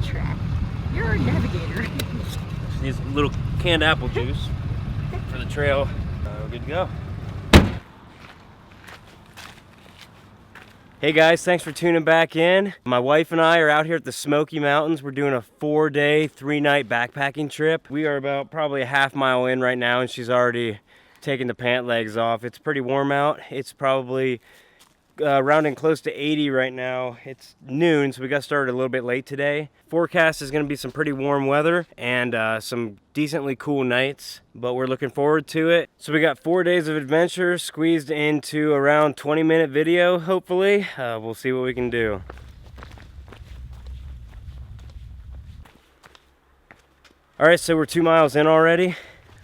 track. You're a navigator. Needs a little canned apple juice for the trail. We're good to go. Hey guys, thanks for tuning back in. My wife and I are out here at the Smoky Mountains. We're doing a 4-day, 3-night backpacking trip. We are about probably a half-mile in right now, and she's already taking the pant legs off. It's pretty warm out. It's probably rounding close to 80 right now. It's noon, so we got started a little bit late today. Forecast is going to be some pretty warm weather and some decently cool nights, but we're looking forward to it. So we got 4 days of adventure squeezed into around 20-minute video, hopefully. We'll see what we can do. All right, so we're 2 miles in already.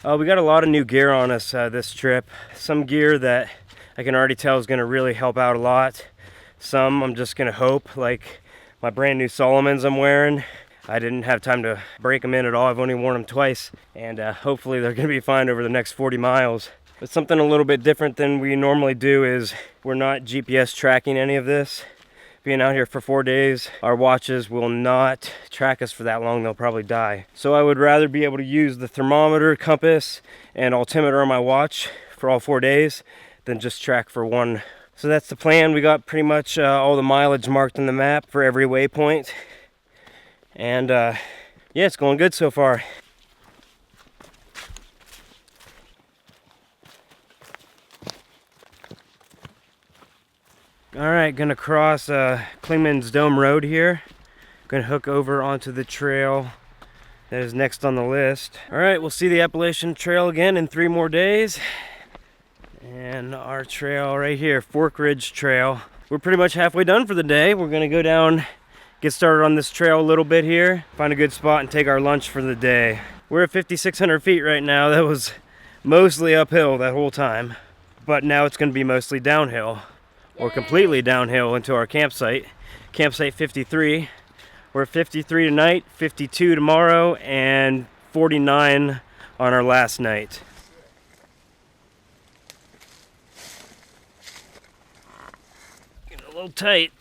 We got a lot of new gear on us this trip. Some gear that I can already tell is going to really help out a lot. Some I'm just going to hope, like my brand new Solomons I'm wearing. I didn't have time to break them in at all. I've only worn them twice, and hopefully they're going to be fine over the next 40 miles. But something a little bit different than we normally do is we're not GPS tracking any of this. Being out here for 4 days, our watches will not track us for that long. They'll probably die. So I would rather be able to use the thermometer, compass, and altimeter on my watch for all 4 days than just track for one. So that's the plan. We got pretty much all the mileage marked on the map for every waypoint. And yeah, it's going good so far. All right, gonna cross Klingman's Dome Road here. Gonna hook over onto the trail that is next on the list. All right, we'll see the Appalachian Trail again in 3 more days. And our trail right here, Fork Ridge Trail. We're pretty much halfway done for the day. We're gonna go down, get started on this trail a little bit here, find a good spot and take our lunch for the day. We're at 5,600 feet right now. That was mostly uphill that whole time, but now it's gonna be mostly downhill, or completely downhill into our campsite. Campsite 53. We're at 53 tonight, 52 tomorrow, and 49 on our last night. A little tight.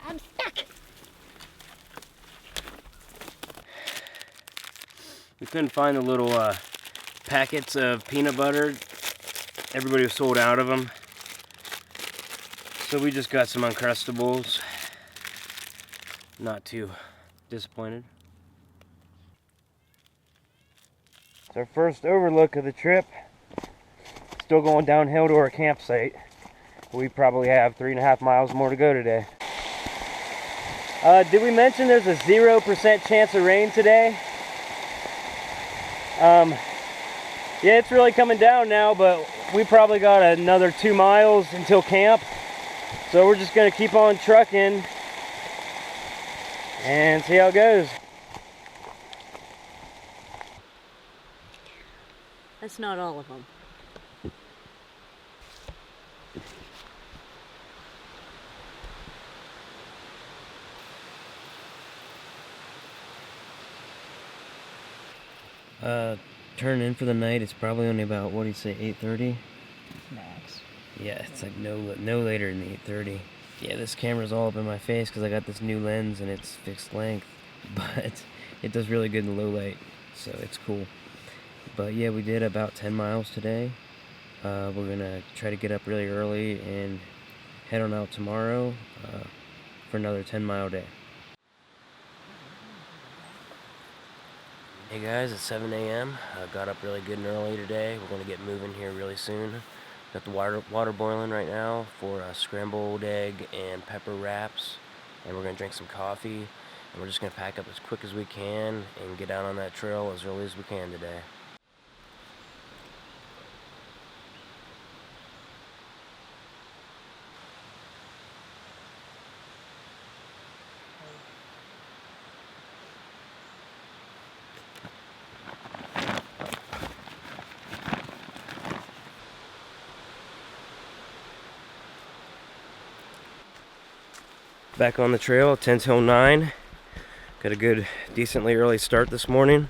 I'm stuck. We couldn't find the little packets of peanut butter. Everybody was sold out of them. So we just got some Uncrustables. Not too disappointed. It's our first overlook of the trip. Still going downhill to our campsite. We probably have 3.5 miles more to go today. Did we mention there's a 0% chance of rain today? Yeah, it's really coming down now, but we probably got another 2 miles until camp. So we're just gonna keep on trucking and see how it goes. That's not all of them. Turn in for the night. It's probably only about, what do you say, 8:30? Max. Yeah, it's like no later than 8:30. Yeah, this camera's all up in my face because I got this new lens and it's fixed length, but it does really good in low light, so it's cool. But yeah, we did about 10 miles today. We're gonna try to get up really early and head on out tomorrow for another 10-mile day. Hey guys, it's 7 a.m. Got up really good and early today. We're going to get moving here really soon. Got the water boiling right now for scrambled egg and pepper wraps. And we're going to drink some coffee. And we're just going to pack up as quick as we can and get out on that trail as early as we can today. Back on the trail, 10 till 9. Got a good, decently early start this morning.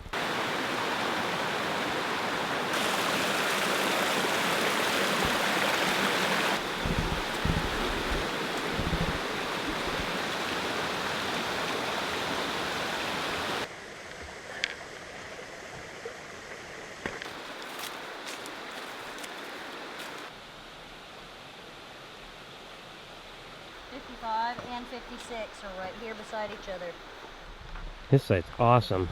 56 are right here beside each other. This site's awesome.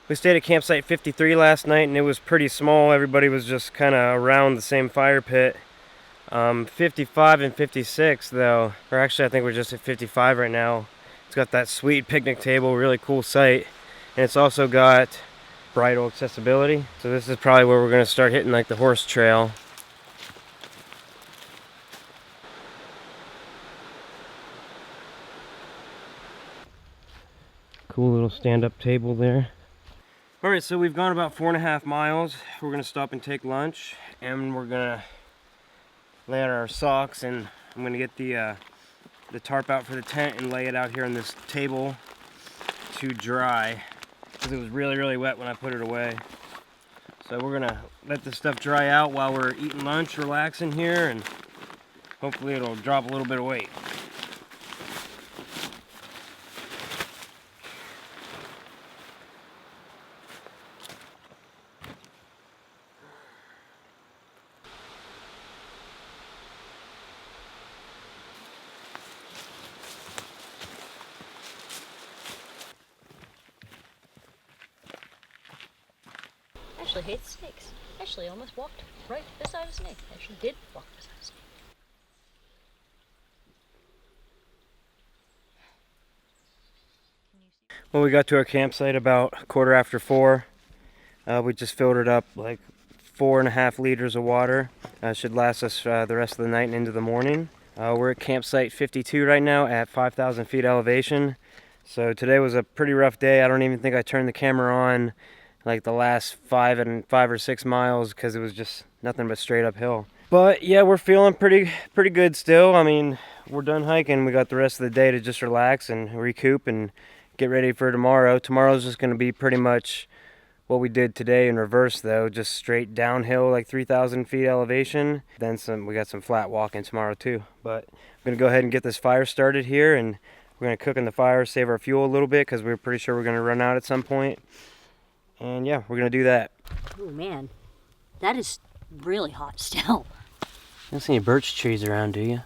We stayed at campsite 53 last night and it was pretty small. Everybody was just kind of around the same fire pit. 55 and 56 though, or actually I think we're just at 55 right now. It's got that sweet picnic table, really cool site. And it's also got bridle accessibility. So this is probably where we're gonna start hitting like the horse trail. Cool little stand-up table there. All right, so we've gone about 4.5 miles. We're gonna stop and take lunch, and we're gonna lay out our socks, and I'm gonna get the tarp out for the tent and lay it out here on this table to dry, because it was really, really wet when I put it away. So we're gonna let this stuff dry out while we're eating lunch, relaxing here, and hopefully it'll drop a little bit of weight. Ashley hates snakes. Ashley almost walked right beside a snake. Ashley did walk beside a snake. Well, we got to our campsite about 4:15. We just filled it up like 4.5 liters of water. Should last us the rest of the night and into the morning. We're at campsite 52 right now at 5,000 feet elevation. So today was a pretty rough day. I don't even think I turned the camera on like the last 5 or 6 miles because it was just nothing but straight uphill. But yeah, we're feeling pretty good still. I mean, we're done hiking. We got the rest of the day to just relax and recoup and get ready for tomorrow. Tomorrow's just going to be pretty much what we did today in reverse though, just straight downhill like 3,000 feet elevation. Then we got some flat walking tomorrow too. But I'm going to go ahead and get this fire started here, and we're going to cook in the fire, save our fuel a little bit because we're pretty sure we're going to run out at some point. And yeah, we're going to do that. Oh man, that is really hot still. You don't see any birch trees around, do you?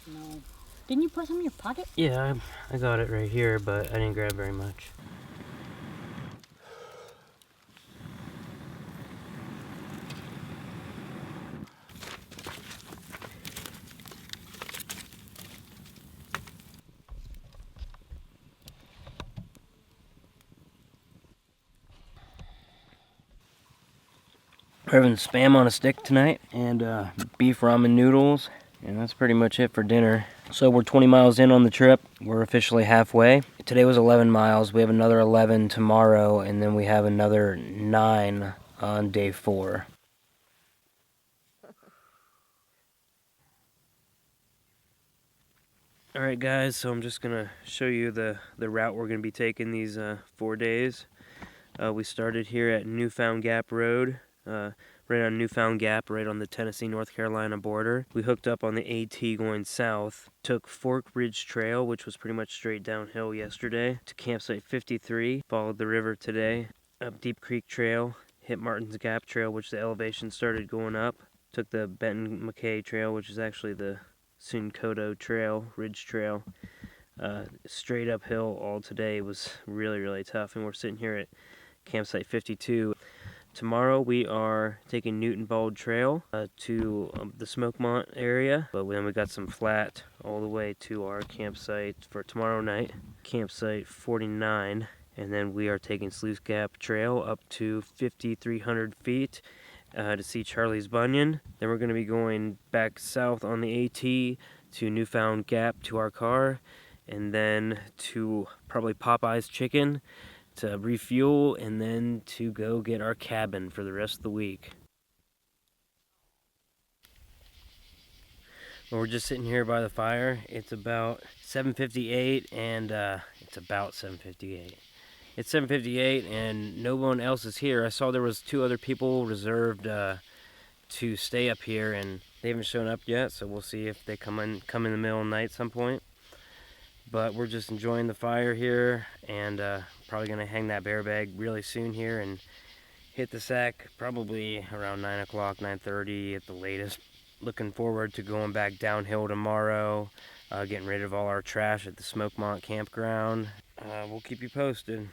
No. Didn't you put some in your pocket? Yeah, I got it right here, but I didn't grab very much. We're having spam on a stick tonight and beef ramen noodles, and that's pretty much it for dinner. So we're 20 miles in on the trip. We're officially halfway. Today was 11 miles. We have another 11 tomorrow, and then we have another 9 on day 4. Alright guys, so I'm just gonna show you the route we're gonna be taking these 4 days. We started here at Newfound Gap Road. Right on Newfound Gap, right on the Tennessee-North Carolina border. We hooked up on the AT going south, took Fork Ridge Trail, which was pretty much straight downhill yesterday, to campsite 53, followed the river today, up Deep Creek Trail, hit Martin's Gap Trail, which the elevation started going up, took the Benton McKay Trail, which is actually the Sunkoto Trail, Ridge Trail, straight uphill all today. It was really, really tough, and we're sitting here at campsite 52. Tomorrow we are taking Newton Bald Trail to the Smoky Mountains area, but then we got some flat all the way to our campsite for tomorrow night, campsite 49, and then we are taking Sluice Gap Trail up to 5,300 feet to see Charlie's Bunyan. Then we're going to be going back south on the AT to Newfound Gap to our car, and then to probably Popeye's Chicken to refuel, and then to go get our cabin for the rest of the week. Well, we're just sitting here by the fire. It's about 7:58, and it's about 7:58. It's 7:58, and no one else is here. I saw there was 2 other people reserved to stay up here, and they haven't shown up yet. So we'll see if they come in the middle of the night at some point. But we're just enjoying the fire here, and probably going to hang that bear bag really soon here and hit the sack probably around 9 o'clock, 9:30 at the latest. Looking forward to going back downhill tomorrow, getting rid of all our trash at the Smoky Mountains campground. We'll keep you posted.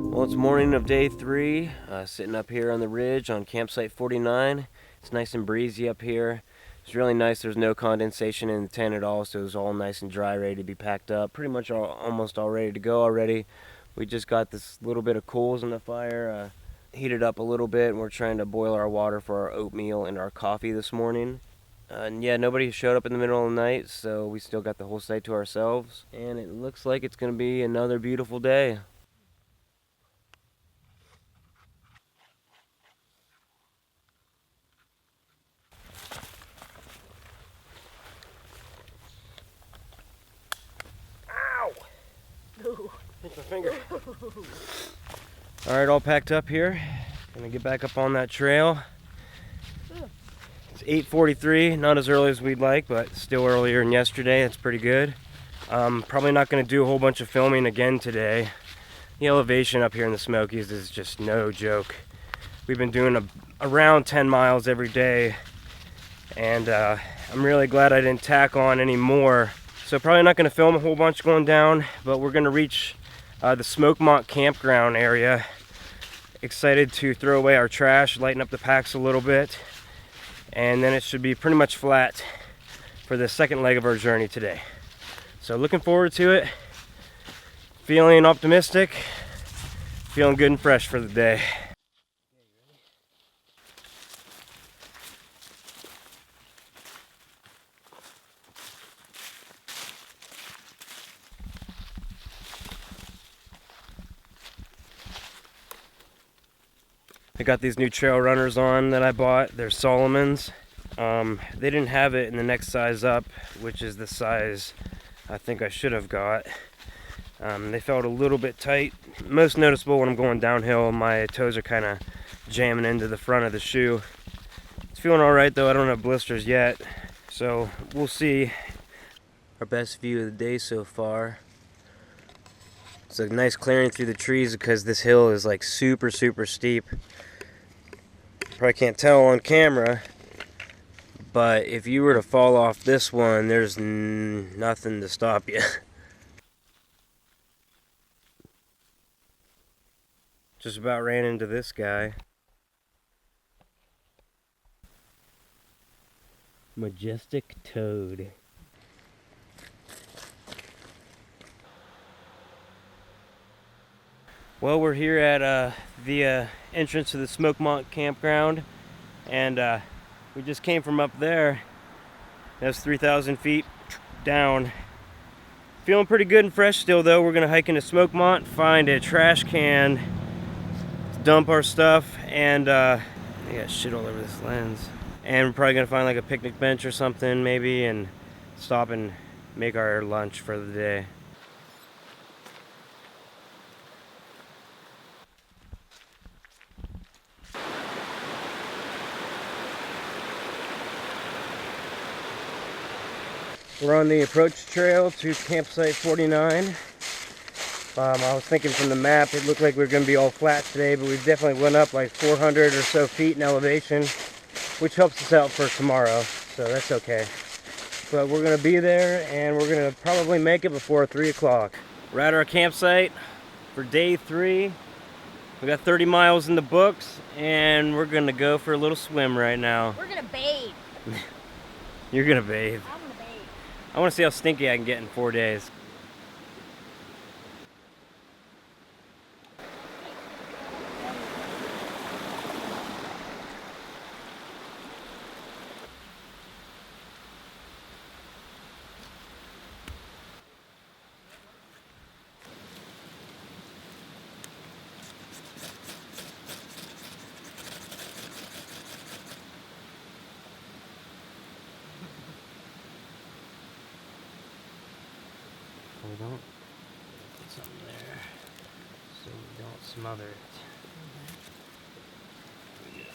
Well, it's morning of day 3, sitting up here on the ridge on campsite 49. It's nice and breezy up here. It's really nice. There's no condensation in the tent at all, so it's all nice and dry, ready to be packed up. Pretty much almost all ready to go already. We just got this little bit of coals in the fire, heated up a little bit, and we're trying to boil our water for our oatmeal and our coffee this morning. And yeah, nobody showed up in the middle of the night, so we still got the whole site to ourselves. And it looks like it's going to be another beautiful day. Hit my finger. Alright, all packed up here. Gonna get back up on that trail. It's 8:43, not as early as we'd like, but still earlier than yesterday. That's pretty good. Probably not gonna do a whole bunch of filming again today. The elevation up here in the Smokies is just no joke. We've been doing around 10 miles every day, and I'm really glad I didn't tack on any more. So probably not gonna film a whole bunch going down, but we're gonna reach the Smoky Mountains campground area. Excited to throw away our trash, lighten up the packs a little bit, and then it should be pretty much flat for the second leg of our journey today. So looking forward to it, feeling optimistic, feeling good and fresh for the day. I got these new trail runners on that I bought. They're Solomon's. They didn't have it in the next size up, which is the size I think I should have got. They felt a little bit tight. Most noticeable when I'm going downhill, my toes are kind of jamming into the front of the shoe. It's feeling alright though. I don't have blisters yet, so we'll see. Our best view of the day so far. It's a nice clearing through the trees because this hill is like super steep. Probably can't tell on camera, but if you were to fall off this one, there's nothing to stop you. Just about ran into this guy. Majestic toad. Well, we're here at the entrance to the Smoky Mountains campground, and we just came from up there. That's 3,000 feet down. Feeling pretty good and fresh still though. We're gonna hike into Smoky Mountains, find a trash can, dump our stuff, and I got shit all over this lens. And we're probably gonna find like a picnic bench or something maybe, and stop and make our lunch for the day. We're on the approach trail to campsite 49. I was thinking from the map it looked like we were going to be all flat today, but we definitely went up like 400 or so feet in elevation, which helps us out for tomorrow, so that's okay. But we're going to be there, and we're going to probably make it before 3 o'clock. We're at our campsite for day 3. We got 30 miles in the books, and we're going to go for a little swim right now. We're gonna bathe. You're going to bathe. I'm gonna bathe. I want to see how stinky I can get in 4 days. We don't put something there so we don't smother it. There we go.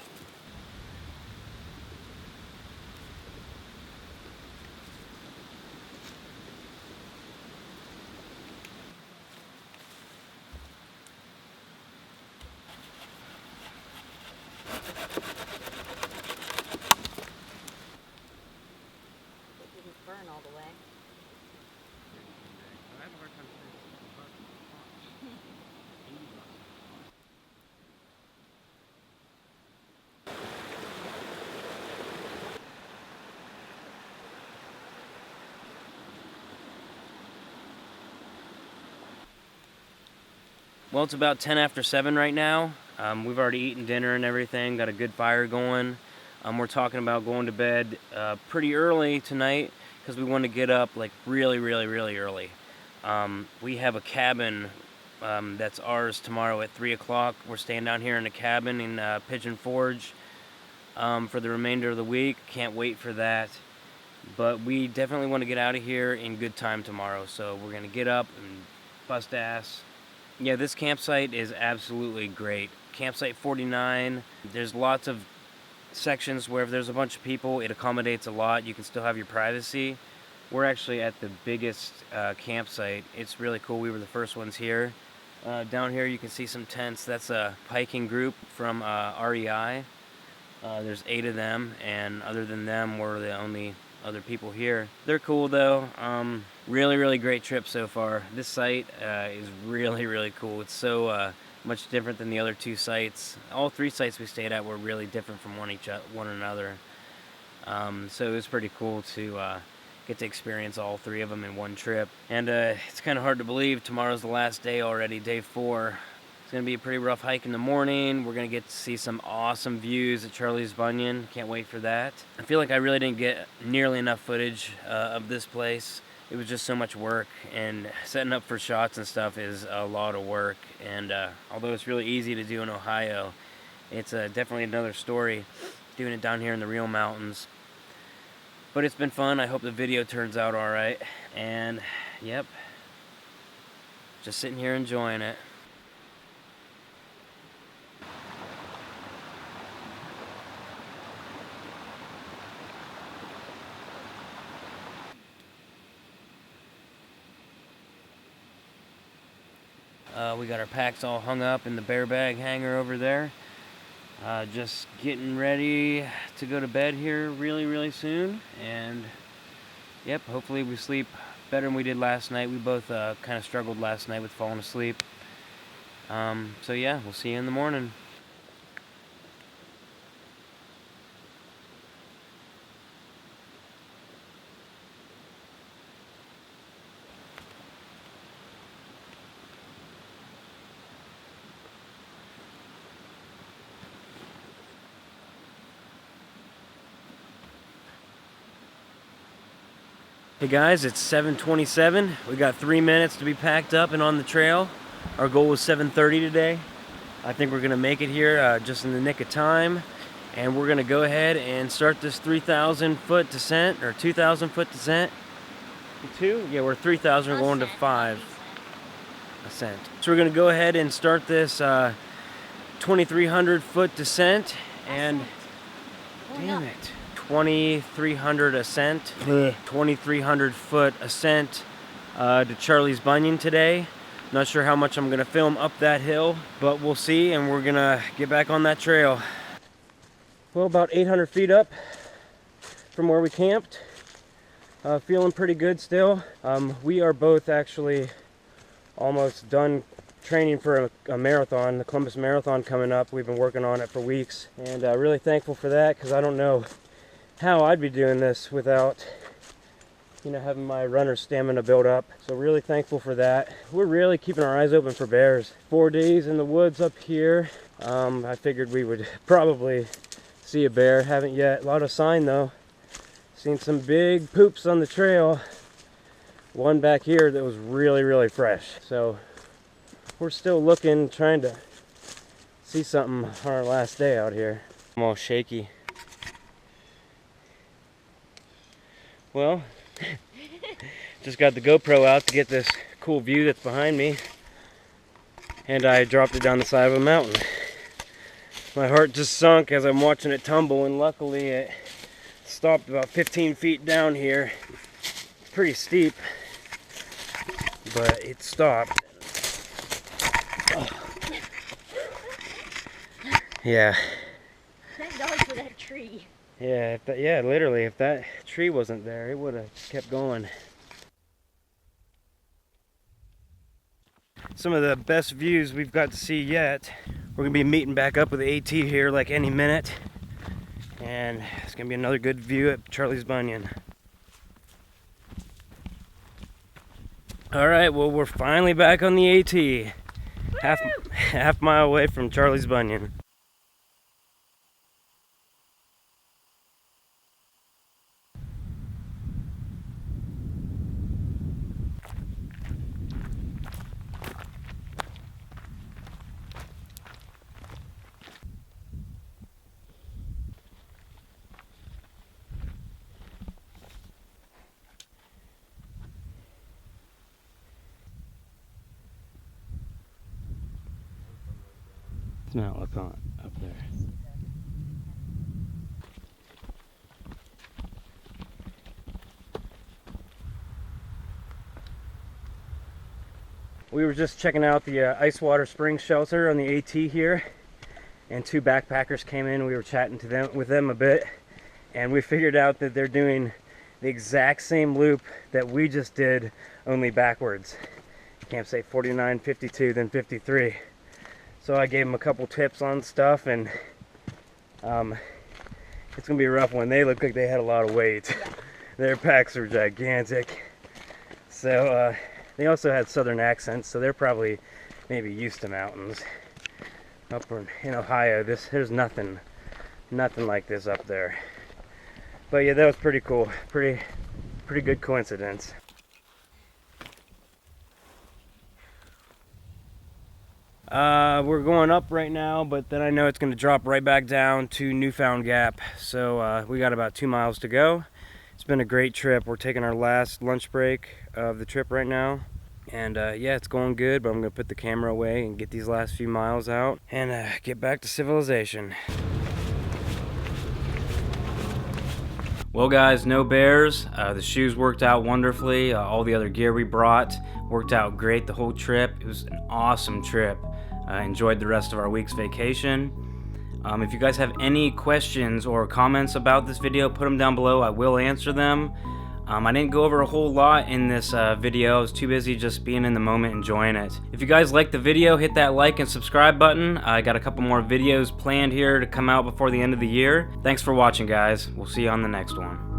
Well, it's about 10 after 7 right now. We've already eaten dinner and everything, got a good fire going. We're talking about going to bed pretty early tonight because we want to get up like really early. We have a cabin that's ours tomorrow at 3 o'clock. We're staying down here in a cabin in Pigeon Forge for the remainder of the week. Can't wait for that. But we definitely want to get out of here in good time tomorrow. So we're going to get up and bust ass. Yeah, this campsite is absolutely great. Campsite 49, there's lots of sections where if there's a bunch of people, it accommodates a lot. You can still have your privacy. We're actually at the biggest campsite. It's really cool. We were the first ones here. Down here you can see some tents. That's a hiking group from REI. There's 8 of them, and other than them, we're the only other people here. They're cool though. Really great trip so far. This site is really cool. It's so much different than the other 2 sites. All 3 sites we stayed at were really different from one another. So it was pretty cool to get to experience all 3 of them in one trip. And it's kind of hard to believe tomorrow's the last day already, day 4. It's going to be a pretty rough hike in the morning. We're going to get to see some awesome views at Charlie's Bunyan. Can't wait for that. I feel like I really didn't get nearly enough footage of this place. It was just so much work, and setting up for shots and stuff is a lot of work. And although it's really easy to do in Ohio, it's definitely another story doing it down here in the real mountains. But it's been fun. I hope the video turns out all right. And yep, just sitting here enjoying it. We got our packs all hung up in the bear bag hanger over there. Just getting ready to go to bed here really soon. And yep, hopefully we sleep better than we did last night. We both kind of struggled last night with falling asleep. So yeah, we'll see you in the morning. Hey guys, it's 7:27. We got 3 minutes to be packed up and on the trail. Our goal was 7:30 today. I think we're gonna make it here just in the nick of time. And we're gonna go ahead and start this 3,000 foot descent, or 2,000 foot descent. 2? Yeah, we're 3,000, we're going to 5 ascent. So we're gonna go ahead and start this 2,300 foot descent. And damn it. 2,300 ascent, 2,300 foot ascent to Charlie's Bunyan today. Not sure how much I'm gonna film up that hill, but we'll see, and we're gonna get back on that trail. Well, about 800 feet up from where we camped. Feeling pretty good still. We are both actually almost done training for a marathon, the Columbus Marathon coming up. We've been working on it for weeks, and really thankful for that, because I don't know how I'd be doing this without, having my runner stamina build up. So really thankful for that. We're really keeping our eyes open for bears. 4 days in the woods up here. I figured we would probably see a bear. Haven't yet. A lot of sign though. Seen some big poops on the trail. One back here that was really fresh. So we're still looking, trying to see something on our last day out here. I'm all shaky. Well, just got the GoPro out to get this cool view that's behind me, and I dropped it down the side of a mountain. My heart just sunk as I'm watching it tumble, and luckily it stopped about 15 feet down here. It's pretty steep, but it stopped. Oh. Yeah. Thank God for that tree. Yeah, literally, if that tree wasn't there, it would have kept going. Some of the best views we've got to see yet. We're gonna be meeting back up with the AT here like any minute, and it's gonna be another good view at Charlie's Bunyan. All right, well, we're finally back on the AT. Woo! half mile away from Charlie's Bunyan. Let's not look on up there. We were just checking out the ice water spring shelter on the AT here, and two backpackers came in. We were chatting with them a bit, and we figured out that they're doing the exact same loop that we just did, only backwards. Campsite 49, 52, then 53. So I gave them a couple tips on stuff, and it's gonna be a rough one. They look like they had a lot of weight. Their packs are gigantic. So they also had southern accents, so they're probably maybe used to mountains. Up in Ohio, there's nothing like this up there. But yeah, that was pretty cool. Pretty good coincidence. We're going up right now, but then I know it's going to drop right back down to Newfound Gap. So we got about 2 miles to go. It's been a great trip. We're taking our last lunch break of the trip right now. And yeah, it's going good, but I'm going to put the camera away and get these last few miles out and get back to civilization. Well guys, no bears. The shoes worked out wonderfully. All the other gear we brought worked out great the whole trip. It was an awesome trip. I enjoyed the rest of our week's vacation. If you guys have any questions or comments about this video, put them down below. I will answer them. I didn't go over a whole lot in this video. I was too busy just being in the moment, enjoying it. If you guys liked the video, hit that like and subscribe button. I got a couple more videos planned here to come out before the end of the year. Thanks for watching, guys. We'll see you on the next one.